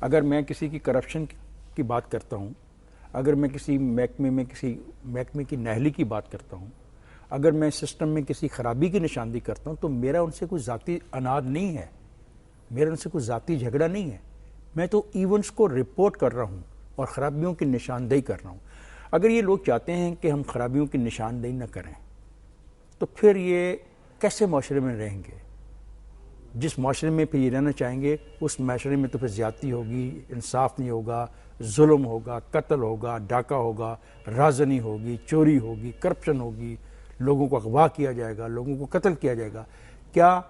اگر میں کسی کی کرپشن کی بات کرتا ہوں، اگر میں کسی محکمے کی نااہلی کی بات کرتا ہوں، اگر میں سسٹم میں کسی خرابی کی نشاندہی کرتا ہوں، تو میرا ان سے کوئی ذاتی اناد نہیں ہے، میرا ان سے کوئی ذاتی جھگڑا نہیں ہے، میں تو ایونٹس کو رپورٹ کر رہا ہوں اور خرابیوں کی نشاندہی کر رہا ہوں۔ اگر یہ لوگ چاہتے ہیں کہ ہم خرابیوں کی نشاندہی نہ کریں تو پھر یہ کیسے معاشرے میں رہیں گے؟ جس معاشرے میں پھر یہ رہنا چاہیں گے اس معاشرے میں تو پھر زیادتی ہوگی، انصاف نہیں ہوگا، ظلم ہوگا، قتل ہوگا، ڈاکہ ہوگا، رازنی ہوگی، چوری ہوگی، کرپشن ہوگی، لوگوں کو اغوا کیا جائے گا، لوگوں کو قتل کیا جائے گا۔ کیا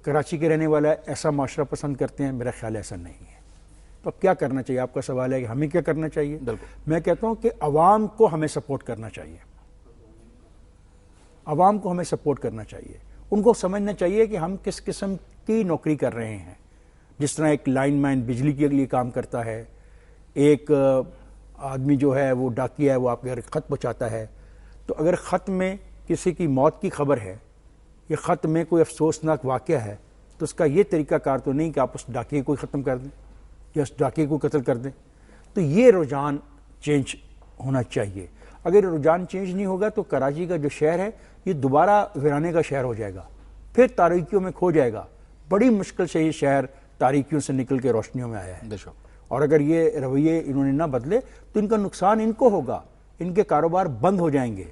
کراچی کے رہنے والا ایسا معاشرہ پسند کرتے ہیں؟ میرا خیال ایسا نہیں ہے۔ تو اب کیا کرنا چاہیے؟ آپ کا سوال ہے کہ ہمیں کیا کرنا چاہیے؟ میں کہتا ہوں کہ عوام کو ہمیں سپورٹ کرنا چاہیے، عوام کو ہمیں سپورٹ کرنا چاہیے۔ ان کو سمجھنا چاہیے کہ ہم کس قسم کی نوکری کر رہے ہیں۔ جس طرح ایک لائن مین بجلی کے لیے کام کرتا ہے، ایک آدمی جو ہے وہ ڈاکیہ ہے، وہ آپ کے گھر خط پہنچاتا ہے، تو اگر خط میں کسی کی موت کی خبر ہے یا خط میں کوئی افسوسناک واقعہ ہے تو اس کا یہ طریقہ کار تو نہیں کہ آپ اس ڈاکیے کو ختم کر دیں یا اس ڈاکیے کو قتل کر دیں۔ تو یہ رجحان چینج ہونا چاہیے۔ اگر یہ رجحان چینج نہیں ہوگا تو کراچی کا جو شہر ہے یہ دوبارہ ویرانے کا شہر ہو جائے گا، پھر تاریکیوں میں کھو جائے گا۔ بڑی مشکل سے یہ شہر تاریکیوں سے نکل کے روشنیوں میں آیا ہے، اور اگر یہ رویے انہوں نے نہ بدلے تو ان کا نقصان ان کو ہوگا۔ ان کے کاروبار بند ہو جائیں گے،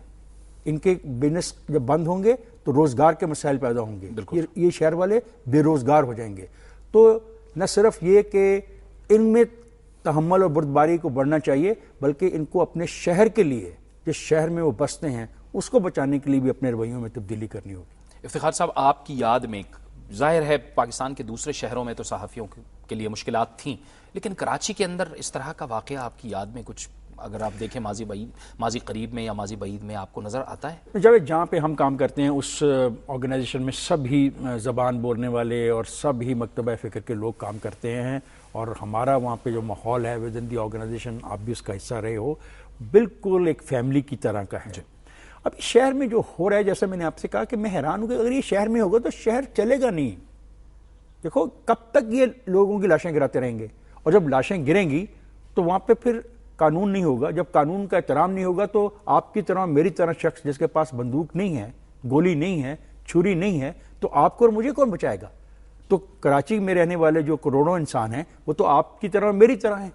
ان کے بزنس جب بند ہوں گے تو روزگار کے مسائل پیدا ہوں گے، یہ شہر والے بے روزگار ہو جائیں گے۔ تو نہ صرف یہ کہ ان میں تحمل اور بردباری کو بڑھنا چاہیے، بلکہ ان کو اپنے شہر کے لیے، جس شہر میں وہ بستے ہیں، اس کو بچانے کے لیے بھی اپنے رویوں میں تبدیلی کرنی ہوگی۔ افتخار صاحب، آپ کی یاد میں ظاہر ہے پاکستان کے دوسرے شہروں میں تو صحافیوں کے لیے مشکلات تھیں، لیکن کراچی کے اندر اس طرح کا واقعہ آپ کی یاد میں کچھ اگر آپ دیکھیں ماضی قریب میں یا ماضی بعید میں آپ کو نظر آتا ہے؟ جب جہاں پہ ہم کام کرتے ہیں اس آرگنائزیشن میں سب ہی زبان بولنے والے اور سب ہی مکتبہ فکر کے لوگ کام کرتے ہیں، اور ہمارا وہاں پہ جو ماحول ہے ود ان دی آرگنائزیشن، آپ بھی اس کا حصہ رہے ہو، بالکل ایک فیملی کی طرح کا ہے۔ اب شہر میں جو ہو رہا ہے، جیسا میں نے آپ سے کہا کہ میں حیران ہوں کہ اگر یہ شہر میں ہوگا تو شہر چلے گا نہیں۔ دیکھو کب تک یہ لوگوں کی لاشیں گراتے رہیں گے، اور جب لاشیں گریں گی تو وہاں پہ پھر قانون نہیں ہوگا۔ جب قانون کا احترام نہیں ہوگا تو آپ کی طرح میری طرح شخص جس کے پاس بندوق نہیں ہے، گولی نہیں ہے، چھری نہیں ہے، تو آپ کو اور مجھے کون بچائے گا؟ تو کراچی میں رہنے والے جو کروڑوں انسان ہیں وہ تو آپ کی طرح میری طرح ہیں،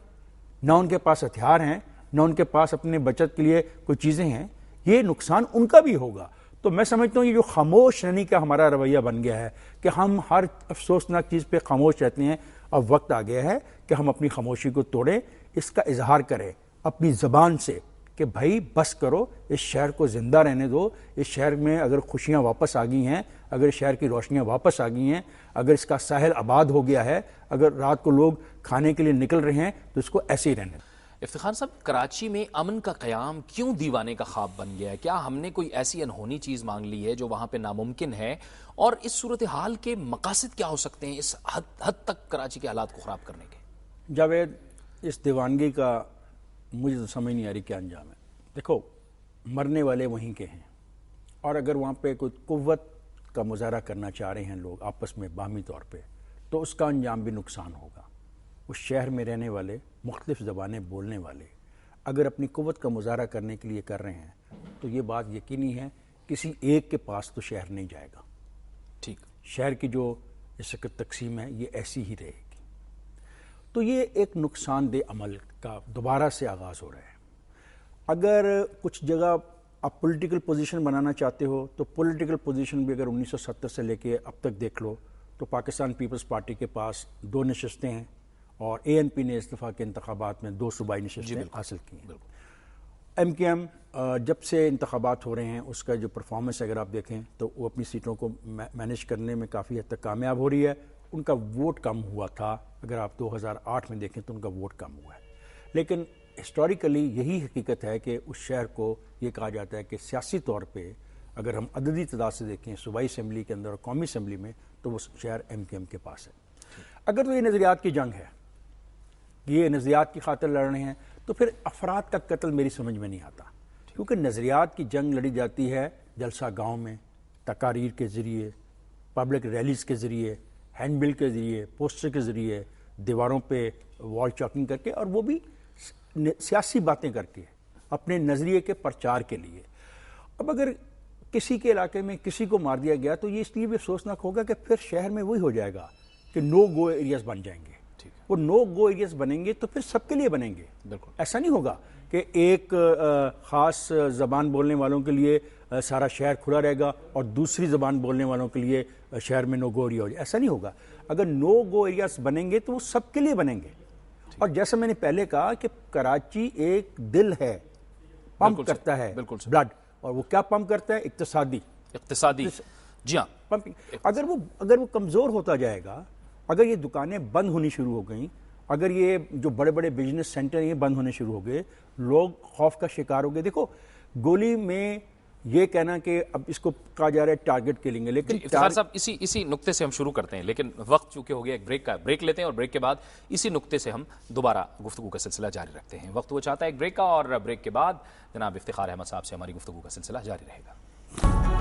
نہ ان کے پاس ہتھیار ہیں، نہ ان کے پاس اپنے بچت کے لیے کوئی چیزیں ہیں۔ یہ نقصان ان کا بھی ہوگا۔ تو میں سمجھتا ہوں یہ جو خاموش رہنے کا ہمارا رویہ بن گیا ہے کہ ہم ہر افسوسناک چیز پہ خاموش رہتے ہیں، اب وقت آ گیا ہے کہ ہم اپنی خاموشی کو توڑیں، اس کا اظہار کریں اپنی زبان سے کہ بھائی بس کرو، اس شہر کو زندہ رہنے دو۔ اس شہر میں اگر خوشیاں واپس آ گئی ہیں، اگر شہر کی روشنیاں واپس آ گئی ہیں، اگر اس کا ساحل آباد ہو گیا ہے، اگر رات کو لوگ کھانے کے لیے نکل رہے ہیں تو اس کو ایسے ہی رہنے دو۔ افتخار صاحب، کراچی میں امن کا قیام کیوں دیوانے کا خواب بن گیا ہے؟ کیا ہم نے کوئی ایسی انہونی چیز مانگ لی ہے جو وہاں پہ ناممکن ہے؟ اور اس صورتحال کے مقاصد کیا ہو سکتے ہیں اس حد تک کراچی کے حالات کو خراب کرنے کے؟ جاوید، اس دیوانگی کا مجھے تو سمجھ نہیں آ رہی کیا انجام ہے۔ دیکھو مرنے والے وہیں کے ہیں، اور اگر وہاں پہ کوئی قوت کا مظاہرہ کرنا چاہ رہے ہیں لوگ آپس میں باہمی طور پہ، تو اس کا انجام بھی نقصان ہوگا۔ اس شہر میں رہنے والے مختلف زبانیں بولنے والے اگر اپنی قوت کا مظاہرہ کرنے کے لیے کر رہے ہیں تو یہ بات یقینی ہے کسی ایک کے پاس تو شہر نہیں جائے گا۔ ٹھیک، شہر کی جو اس وقت تقسیم ہے یہ ایسی ہی رہے گی۔ تو یہ ایک نقصان دہ عمل کا دوبارہ سے آغاز ہو رہا ہے۔ اگر کچھ جگہ آپ پولیٹیکل پوزیشن بنانا چاہتے ہو تو پولیٹیکل پوزیشن بھی اگر 1970 سے لے کے اب تک دیکھ لو تو پاکستان پیپلز پارٹی کے پاس 2 نشستیں ہیں، اور اے این پی نے استعفیٰ کے انتخابات میں 2 صوبائی نشستیں حاصل کی ہیں۔ ایم کیو ایم جب سے انتخابات ہو رہے ہیں اس کا جو پرفارمنس اگر آپ دیکھیں تو وہ اپنی سیٹوں کو مینیج کرنے میں کافی حد تک کامیاب ہو رہی ہے۔ ان کا ووٹ کم ہوا تھا، اگر آپ 2008 میں دیکھیں تو ان کا ووٹ کم ہوا ہے، لیکن ہسٹوریکلی یہی حقیقت ہے کہ اس شہر کو یہ کہا جاتا ہے کہ سیاسی طور پہ اگر ہم عددی تعداد سے دیکھیں صوبائی اسمبلی کے اندر اور قومی اسمبلی میں تو وہ شہر ایم کیو ایم کے پاس ہے۔ اگر تو یہ نظریات کی جنگ ہے، یہ نظریات کی خاطر لڑ رہے ہیں، تو پھر افراد کا قتل میری سمجھ میں نہیں آتا، کیونکہ نظریات کی جنگ لڑی جاتی ہے جلسہ گاؤں میں، تقاریر کے ذریعے، پبلک ریلیز کے ذریعے، ہینڈ بل کے ذریعے، پوسٹر کے ذریعے، دیواروں پہ وال چاکنگ کر کے، اور وہ بھی سیاسی باتیں کر کے اپنے نظریے کے پرچار کے لیے۔ اب اگر کسی کے علاقے میں کسی کو مار دیا گیا تو یہ اس لیے بھی افسوسناک ہوگا کہ پھر شہر میں وہی ہو جائے گا کہ نو گو ایریاز بن جائیں گے۔ وہ نو گو ایریاز بنیں گے تو پھر سب کے لیے بنیں گے، ایسا نہیں ہوگا کہ ایک خاص زبان بولنے والوں کے لیے سارا شہر کھلا رہے گا اور دوسری زبان بولنے والوں کے لیے شہر میں نو گو ایریا ہو جائے، ایسا نہیں ہوگا۔ اگر نو گو ایریاز بنیں گے تو وہ سب کے لیے بنیں گے۔ اور جیسا میں نے پہلے کہا کہ کراچی ایک دل ہے، پمپ کرتا ہے بلڈ، اور وہ کیا پمپ کرتا ہے؟ اقتصادی جی ہاں پمپنگ۔ اگر وہ کمزور ہوتا جائے گا، اگر یہ دکانیں بند ہونی شروع ہو گئیں، اگر یہ جو بڑے بڑے بزنس سینٹر یہ بند ہونے شروع ہو گئے، لوگ خوف کا شکار ہو گئے۔ دیکھو گولی میں یہ کہنا کہ اب اس کو کہا جا رہا ہے ٹارگٹ کلنگ ہے، لیکن افتخار صاحب اسی نقطے سے ہم شروع کرتے ہیں، لیکن وقت چونکہ ہو گیا ایک بریک لیتے ہیں، اور بریک کے بعد اسی نقطے سے ہم دوبارہ گفتگو کا سلسلہ جاری رکھتے ہیں۔ وقت وہ چاہتا ہے ایک بریک کا، اور بریک کے بعد جناب افتخار احمد صاحب سے ہماری گفتگو کا سلسلہ جاری رہے گا۔